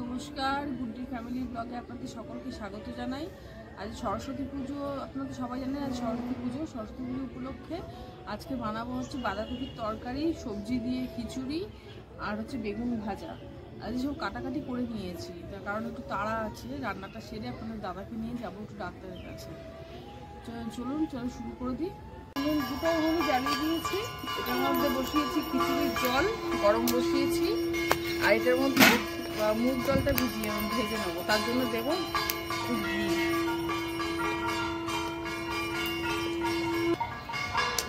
নমস্কার, গুড্ডি ফ্যামিলি ব্লগে আপনাদের সকলকে স্বাগত জানাই। আজ সরস্বতী পুজো, আপনারা সবাই জানেন আজ সরস্বতী পুজো উপলক্ষে আজকে বানাবো হচ্ছে বাঁধাকপির তরকারি, সবজি দিয়ে খিচুড়ি আর হচ্ছে বেগুন ভাজা। আজ সব কাটাকাটি করে নিয়েছি, তার কারণ একটু তাড়া আছে। রান্নাটা সেরে আপনাদের দাদাকে নিয়ে যাবো একটু ডাক্তারের কাছে। চলুন শুরু করে দিই। দুটো উনুনে জ্বালিয়ে দিয়েছি, এটার মধ্যে বসিয়েছি খিচুড়ির জল, গরম বসিয়েছি। আর এটার মধ্যে মুগ জলটা ভেজে নেবো, তার জন্য দেবো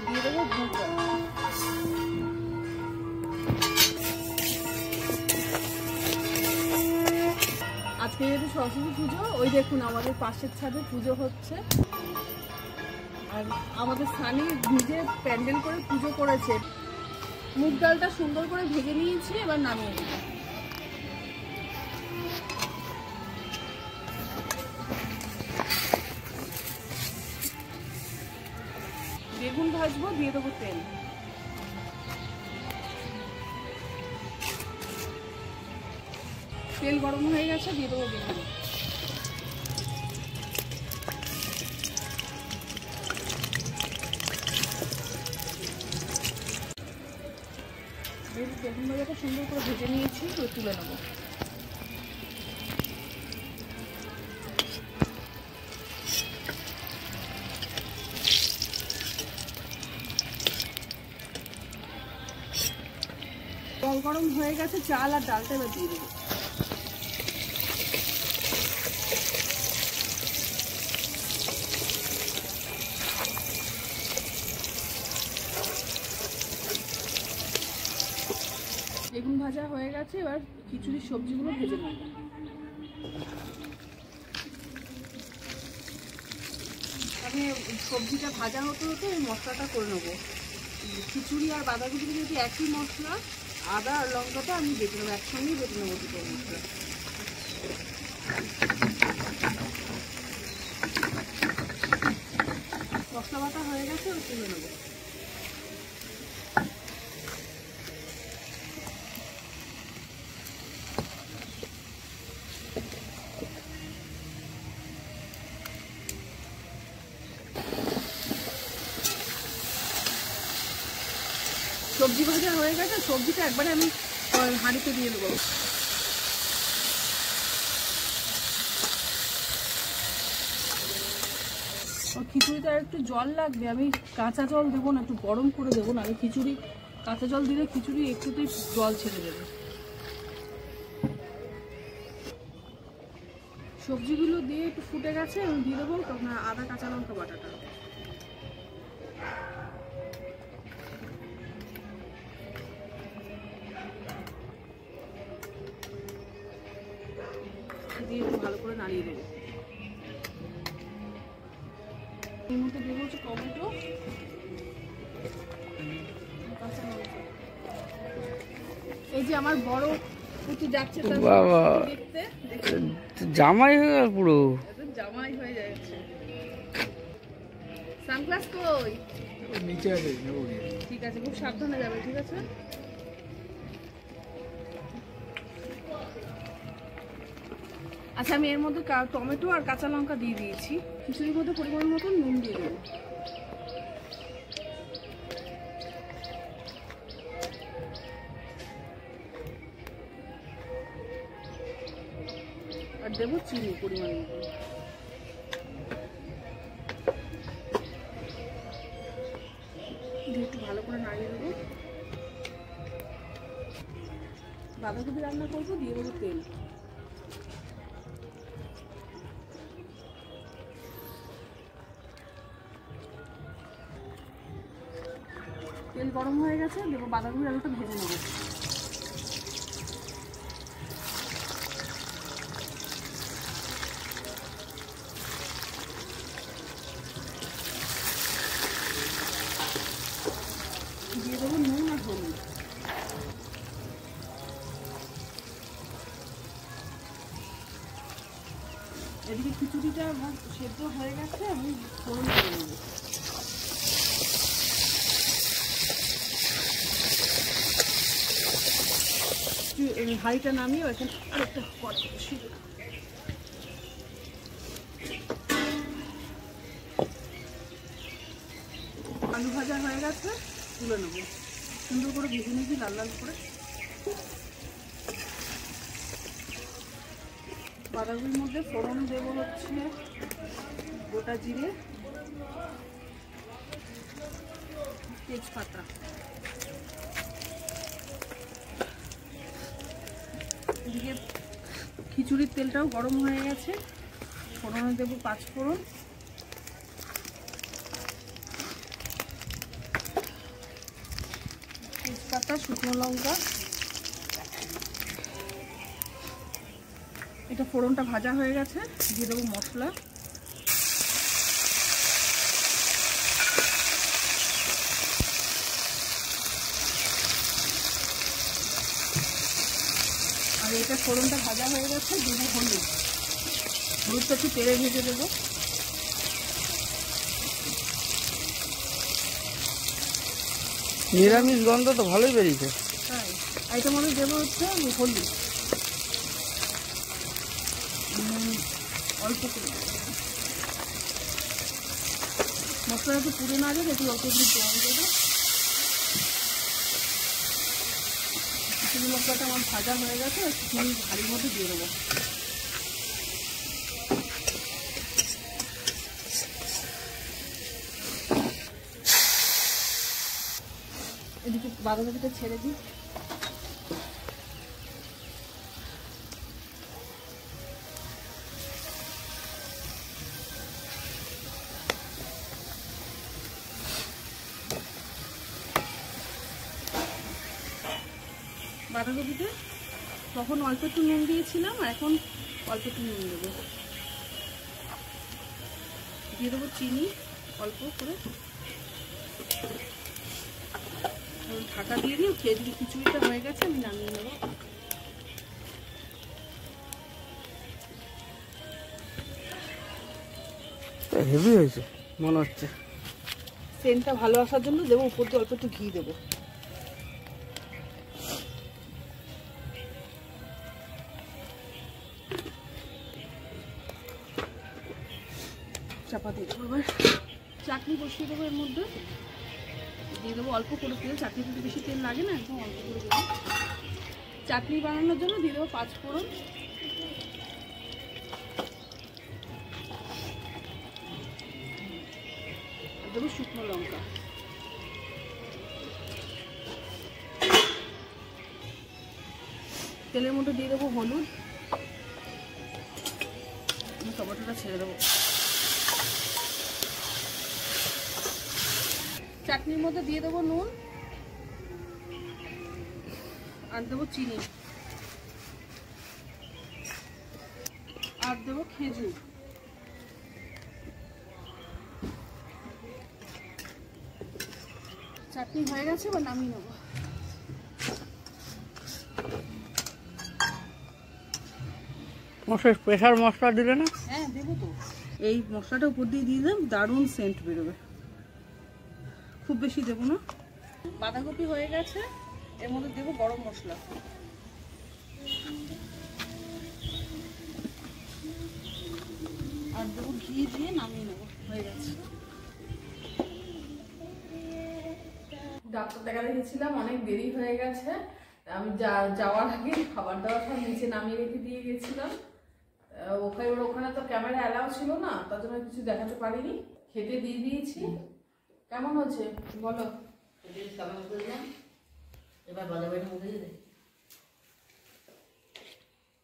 দিয়ে দেবো মুগ জল। আজকে যেহেতু সরস্বতী পুজো, ওই দেখুন আমাদের পাশের ছাদে পুজো হচ্ছে। আর আমাদের স্থানে নিজে প্যান্ডেল করে পুজো করেছে। মুগ ডালটা সুন্দর করে ভেজে নিয়েছি, এবার নামিয়ে দেবো। বেগুন ভাজবো, দিয়ে দেবো তেল। তেল গরম হয়ে গেছে, দিয়ে দেবো বেগুন। বেগুন ভাজাটা সুন্দর করে ভেজে নিয়েছি, তুলে নেবো। জল গরম হয়ে গেছে, চাল আর ডালটা এবার দিয়ে দেবো। বেগুন ভাজা হয়ে গেছে, এবার খিচুড়ির সবজিগুলো ভেজে নেব। আমি সবজিটা ভাজা হতে হতে এই মশলাটা করে নেবো। খিচুড়ি আর বাঁধাকপি যদি একই মশলা, আদা আর লঙ্কাটা আমি বেটে নেবো, একসঙ্গেই বেটে নেবো দুটো মশলা। মশলা বাটা হয়ে গেছে, তুলে নেবো। সবজি ভাজা হয়ে গেছে, সবজিটা একবারে আমি হাঁড়িতে দিয়ে দেবো। খিচুড়িতে একটু জল লাগবে, আমি কাঁচা জল দেবো না, একটু গরম করে দেবো, না খিচুড়ি কাঁচা জল দিলে খিচুড়ি একটুতেই জল ছেড়ে দেবে। সবজিগুলো দিয়ে একটু ফুটে গেছে, আমি দিয়ে দেবো আপনার আদা কাঁচা লঙ্কা বাটাটা। দিয়ে একটু ভালো করে নাড়িয়ে দেবো। এর মধ্যে দেবো হচ্ছে টমেটো, কাঁচা লঙ্কা। এই যে আমার বড় পুঁতি যাচ্ছে, দেখতে জামাই হয়ে গেল, পুরো জামাই হয়ে যাচ্ছে। সানগ্লাস কই? নিচে আছে। ঠিক আছে, খুব সাবধানে যাবে, ঠিক আছে? আচ্ছা, আমি এর মধ্যে টমেটো আর কাঁচা লঙ্কা দিয়ে দিয়েছি। খিচুড়ির মধ্যে পরিমাণ মতো নুন দিয়ে দেবো। আর দেবো চিনি পরিমাণ মতো। দিয়ে একটু ভালো করে নাড়িয়ে দেবো। বাঁধাকপি রান্না করবো, দিয়ে দেবো তেল। তেল গরম হয়ে গেছে, দেবো বাঁধাকপির আলুটা ভেজে নেবো। দিয়ে দেবো নুন আর হলুদ। এদিকে খিচুড়িটা সেদ্ধ হয়ে গেছে, আমি ফোড়ন করে নেবো। এই হাঁড়িটা নামিয়ে এখানে আরেকটা কড়াই বসিয়ে দেবো। আলু ভাজা হয়ে গেছে, তুলে নেবো। সুন্দর করে ভেজে নিয়েছি লাল লাল করে। বাঁধাকপির মধ্যে ফোড়ন দেবো হচ্ছে গোটা জিরে, তেজপাতা, এদিকে খিচুড়ির তেলটাও গরম হয়ে গেছে। ফোড়নে দেবো 5 ফোড়ন, তেজপাতা, শুকনো লঙ্কা। এটা ফোড়নটা ভাজা হয়ে গেছে, দিয়ে দেবো মশলা। আর এটা ফোড়নটা ভাজা হয়ে গেছে, দেবো হলুদ। হলুদটা একটু তেলে ভেজে দেবো। নিরামিষ গন্ধ তো ভালোই বেরিয়েছে। তাই এটার মধ্যে দেবো হচ্ছে হলুদ, অল্প করে। মশলা একটু পুড়ে না যাবে, একটু অল্প একটু জল দেবো। খিচুড়ি মশলাটা আমার ভাজা হয়ে গেছে, খিচুড়ি হাঁড়ির মধ্যে দিয়ে দেবো। এদিকে বাঁধাকপিটা ছেড়ে দিই। বাঁধাকপিতে তখন অল্প একটু নুন দিয়েছিলাম, আর এখন অল্প একটু নুন দেবো। দিয়ে দেবো চিনি অল্প করে। ঢাকা দিয়ে দিই, এদিকে খিচুড়িটা হয়ে গেছে, আমি নামিয়ে নেবো। হেভি হয়েছে মনে হচ্ছে। সেন্টটা ভালো আসার জন্য দেবো উপর দিয়ে অল্প একটু ঘি দেবো। চাপা দিয়ে দেবো। এবার চাটনি বসিয়ে দেবো, এর মধ্যে দিয়ে দেবো অল্প করে তেল। চাটনিতে বেশি তেল লাগে না, একদম অল্প করে দেবো। চাটনি বানানোর জন্য দিয়ে দেবো 5 ফোড়ন, দেবো শুকনো লঙ্কা। তেলের মধ্যে দিয়ে দেবো হলুদ, টমেটোটা ছেড়ে দেবো। চাটনির মধ্যে দিয়ে দেবো নুন, আর দেবো চিনি, আর দেবো খেজুর। চাটনি হয়ে গেছে, এবার নামিয়ে নেবো। স্পেশাল মশলা দিলে না? হ্যাঁ দেবো তো। এই মশলাটা উপর দিয়ে দিয়ে দেব, দারুণ সেন্ট বেরোবে। খুব বেশি দেবো না। বাঁধাকপি হয়ে গেছে, এর মধ্যে দেবো গরম মশলা। আর দেবো ঘি, দিয়ে নামিয়ে নেবো। হয়ে গেছে। ডাক্তার দেখাতে গেছিলাম, অনেক দেরি হয়ে গেছে। আমি যাওয়ার আগে খাবার দাবার সব নিচে নামিয়ে রেখে দিয়ে গেছিলাম। ওখানে তো ক্যামেরা অ্যালাউ ছিল না, তার জন্য কিছু দেখাতে পারিনি। খেতে দিয়ে দিয়েছি। কেমন হচ্ছে বলো?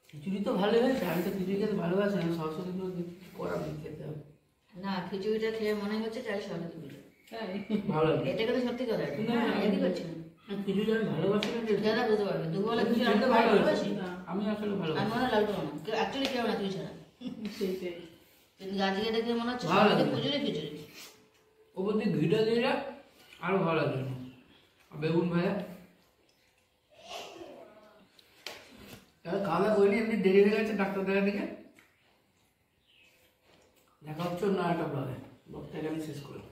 খিচুড়ি তো ভালো হয়েছে। আমি তো খিচুড়ি খেতে ভালোবাসি না, সরস্বতী পুজো করাবি খেতে হবে না। খিচুড়িটা খেয়ে মনে হচ্ছে চাই সরস্বতী পুজো। ভালো লাগে। এটা কিন্তু সত্যি কথা, এদিকে করছি না। খিচুড়ি আমি ভালোবাসি না, দাদা বুঝতে পারবে দুপুরবেলা খিচুড়ি আমি তো ভালোবাসি। আমি আসলে আমি ভালোবাসি। মনে লালটু না অ্যাকচুয়ালি কেউ না তুই ছাড়া। কিন্তু আজকে দেখে মনে হচ্ছে ভালো লাগে। খিচুড়ি খিচুড়ি ওপর দিয়ে ঘিটা দিয়ে আরো ভালো লাগে। বেগুন ভাজা খাওয়া দাওয়া করিনি, এমনি দেরি হয়ে গেছে ডাক্তার দেখা দিকে। দেখা হচ্ছে অন্য একটা ব্লগে। ব্লগটাকে আমি শেষ করলাম।